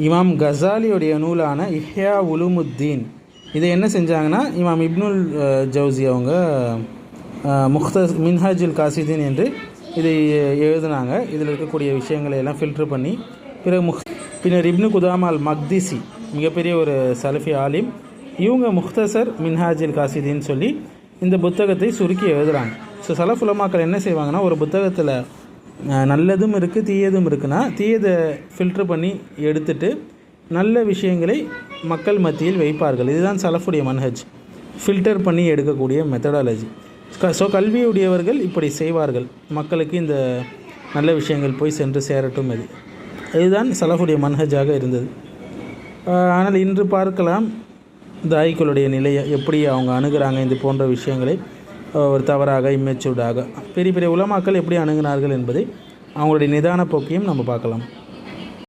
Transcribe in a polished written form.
இமாம் கசாலியுடைய நூலான இஹ்யா உலுமுத்தீன் இதை என்ன செஞ்சாங்கன்னா, இமாம் இப்னுல் ஜவுசி அவங்க மின்ஹாஜுல் காசிதீன் என்று இதை எழுதினாங்க. இதில் இருக்கக்கூடிய விஷயங்களை எல்லாம் ஃபில்ட்ரு பண்ணி பின்னர் இப்னு குதாமா அல் மக்திசி மிகப்பெரிய ஒரு சலஃபி ஆலிம், இவங்க முக்தசர் மின்ஹாஜுல் காசிதீன் சொல்லி இந்த புத்தகத்தை சுருக்கி எழுதுகிறாங்க. ஸோ சலஃப் உலமாக்கள் என்ன செய்வாங்கன்னா, ஒரு புத்தகத்தில் நல்லதும் இருக்குது தீயதும் இருக்குன்னா தீயதை ஃபில்ட்ரு பண்ணி எடுத்துட்டு நல்ல விஷயங்களை மக்கள் மத்தியில் வைப்பார்கள். இதுதான் சலஃபுடைய மன்ஹஜ், ஃபில்டர் பண்ணி எடுக்கக்கூடிய மெத்தடாலஜி. ஸோ கல்வியுடையவர்கள் இப்படி செய்வார்கள், மக்களுக்கு இந்த நல்ல விஷயங்கள் போய் சென்று சேரட்டும். இதுதான் சலஃபுடைய மன்ஹஜாக இருந்தது. ஆனால் இன்று பார்க்கலாம் தாயிகளுடைய நிலையை எப்படி அவங்க அணுகிறாங்க. இது போன்ற விஷயங்களை ஒரு தவறாக இம்மெச்சூர்டாக பெரிய பெரிய உலமாக்கள் எப்படி அணுகினார்கள் என்பதை அவங்களுடைய நிதான போக்கையும் நம்ம பார்க்கலாம்.